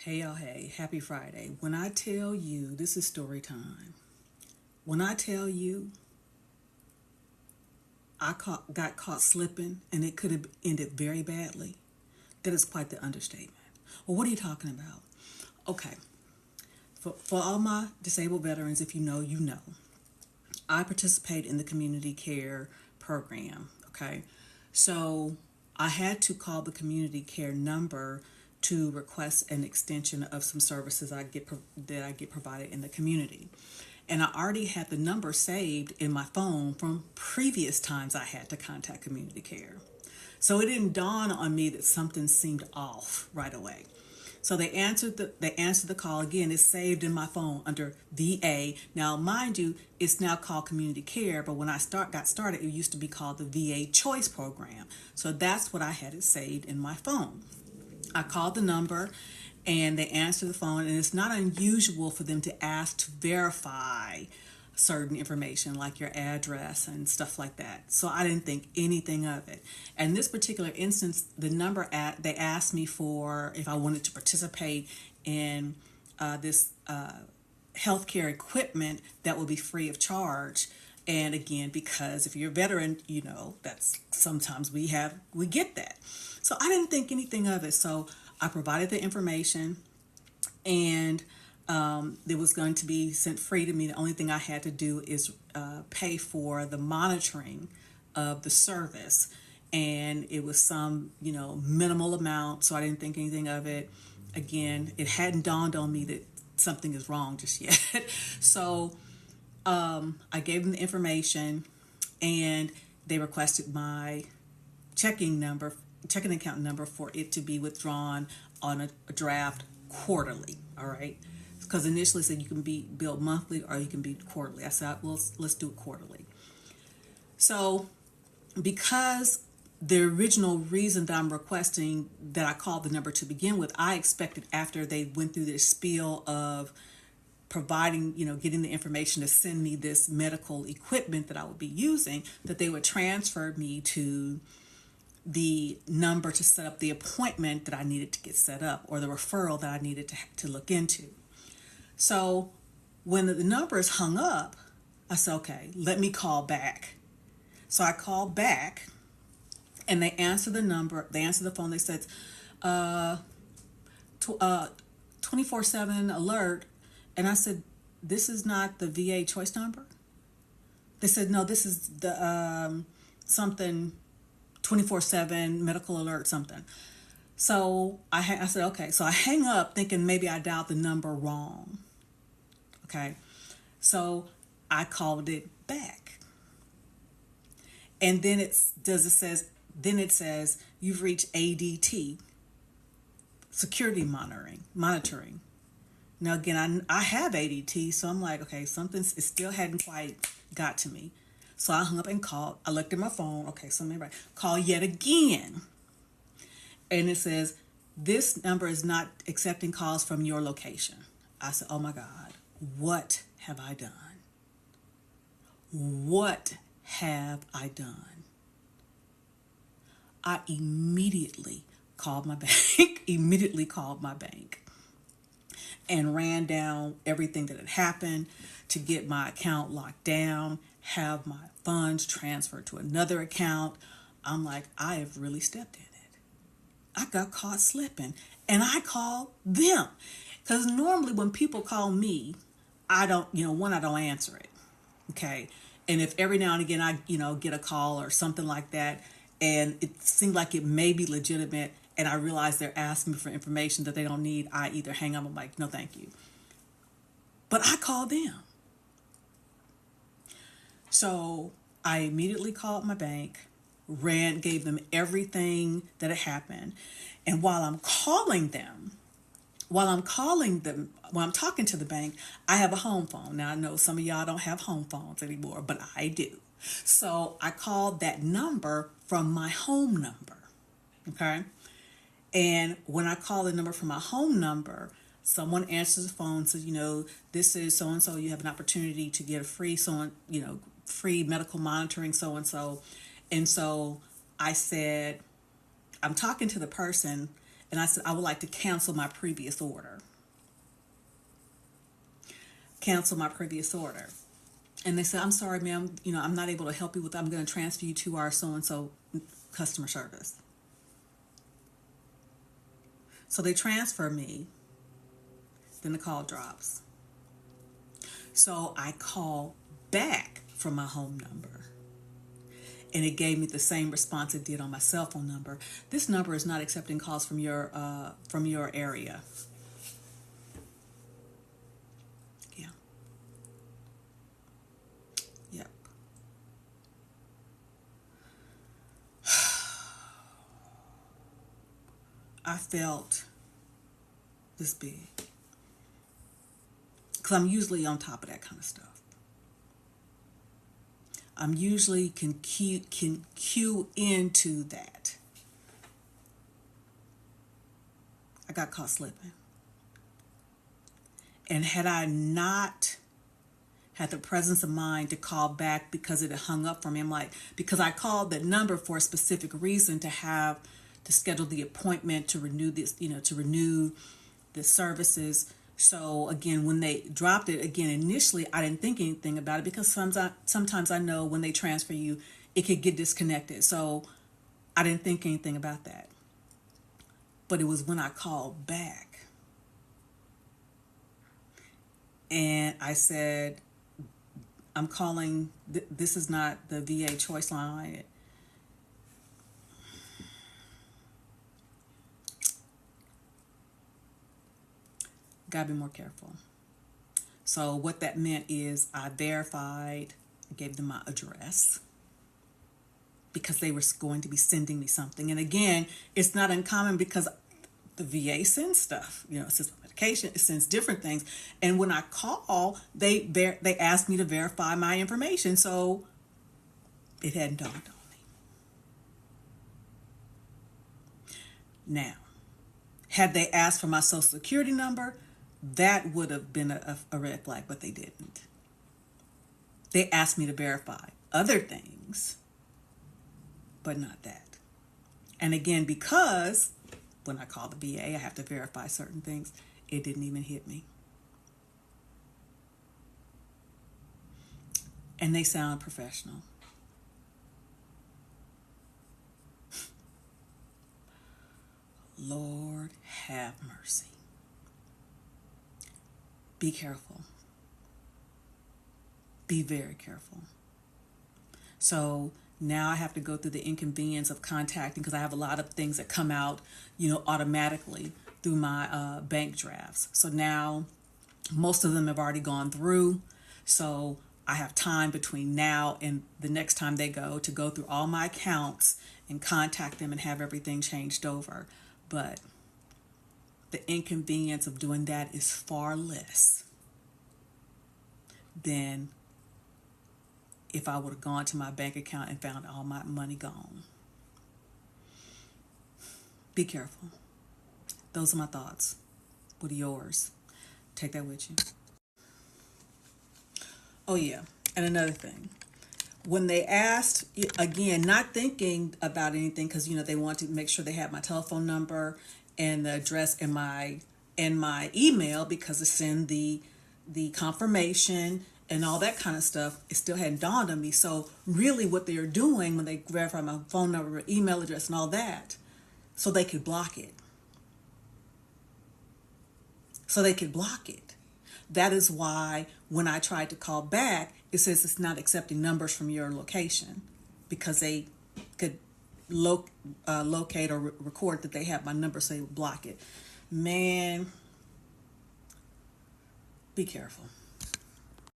Hey y'all, hey, happy Friday. When I tell you, this is story time. When I tell you got caught slipping and it could have ended very badly, that is quite the understatement. Well, what are you talking about? Okay, for all my disabled veterans, if you know, you know. I participate in the community care program, okay? So I had to call the community care number to request an extension of some services that I get provided in the community. And I already had the number saved in my phone from previous times I had to contact community care. So it didn't dawn on me that something seemed off right away. So they answered the call again. It's saved in my phone under VA. Now, mind you, it's now called Community Care, but when I got started, it used to be called the VA Choice Program. So that's what I had it saved in my phone. I called the number and they answered the phone, and it's not unusual for them to ask to verify certain information like your address and stuff like that. So I didn't think anything of it. And this particular instance, the number they asked me for if I wanted to participate in this healthcare equipment that will be free of charge. And again, because if you're a veteran, you know that's sometimes we get that. So I didn't think anything of it. So I provided the information, and it was going to be sent free to me. The only thing I had to do is pay for the monitoring of the service, and it was some minimal amount. So I didn't think anything of it. Again, it hadn't dawned on me that something is wrong just yet. So I gave them the information, and they requested my checking account number for it to be withdrawn on a draft quarterly. All right, because initially said you can be billed monthly or you can be quarterly. I said, well, let's do it quarterly. So because the original reason that I'm requesting that I called the number to begin with, I expected after they went through this spiel of providing, getting the information to send me this medical equipment that I would be using, that they would transfer me to the number to set up the appointment that I needed to get set up, or the referral that I needed to look into. So when the number is hung up, I said, okay, let me call back. So I called back, and they answered the number. They answered the phone. They said, 24/7 alert. And I said, this is not the VA choice number? They said, no, this is the something 24/7 medical alert something. So I said, okay. So I hang up thinking maybe I dialed the number wrong. Okay. So I called it back. And then it says you've reached ADT, security monitoring. Now again, I have ADT, so I'm like, okay, it still hadn't quite got to me. So I hung up and called. I looked at my phone. Okay, so maybe call yet again. And it says, this number is not accepting calls from your location. I said, oh my God, what have I done? What have I done? I immediately called my bank, and ran down everything that had happened to get my account locked down, have my funds transferred to another account. I'm like, I have really stepped in it. I got caught slipping, and I called them. Because normally when people call me, I don't answer it. Okay. And if every now and again I, get a call or something like that, and it seemed like it may be legitimate, and I realize they're asking me for information that they don't need, I either hang up, I'm like, no, thank you. But I called them. So I immediately called my bank, gave them everything that had happened. And while I'm talking to the bank, I have a home phone. Now I know some of y'all don't have home phones anymore, but I do. So I called that number from my home number. Okay. And when I call the number from my home number, someone answers the phone and says, this is so-and-so, you have an opportunity to get a free free medical monitoring, so-and-so. And so I said, I'm talking to the person, And I said, I would like to cancel my previous order. Cancel my previous order. And they said, I'm sorry, ma'am, I'm not able to help you with that. I'm going to transfer you to our so-and-so customer service. So they transfer me. Then the call drops. So I call back from my home number. And it gave me the same response it did on my cell phone number. This number is not accepting calls from your area. Yeah. Yep. I felt this big. Because I'm usually on top of that kind of stuff. I'm usually can cue into that. I got caught slipping. And had I not had the presence of mind to call back because it had hung up for me, I'm like, because I called that number for a specific reason to schedule the appointment to renew this, to renew the services. So again, when they dropped it, again, initially I didn't think anything about it because sometimes I know when they transfer you, it could get disconnected. So I didn't think anything about that. But it was when I called back and I said, I'm calling, this is not the VA choice line. Gotta be more careful. So what that meant is I verified, gave them my address because they were going to be sending me something. And again, it's not uncommon because the VA sends stuff, it sends medication, it sends different things. And when I call, they ask me to verify my information. So it hadn't dawned on me. Now, had they asked for my social security number, that would have been a red flag, but they didn't. They asked me to verify other things, but not that. And again, because when I call the VA, I have to verify certain things, it didn't even hit me. And they sound professional. Lord have mercy. Be careful. Be very careful. So now I have to go through the inconvenience of contacting because I have a lot of things that come out, automatically through my bank drafts. So now most of them have already gone through. So I have time between now and the next time they go to go through all my accounts and contact them and have everything changed over. But the inconvenience of doing that is far less than if I would have gone to my bank account and found all my money gone. Be careful. Those are my thoughts. What are yours? Take that with you. Oh yeah, and another thing. When they asked, again, not thinking about anything because, they wanted to make sure they had my telephone number and the address and my email because to send the confirmation and all that kind of stuff, it still hadn't dawned on me. So really what they were doing when they verified my phone number, email address and all that, so they could block it. That is why when I tried to call back, it says it's not accepting numbers from your location because they could locate or record that they have my number, so they would block it. Man, be careful.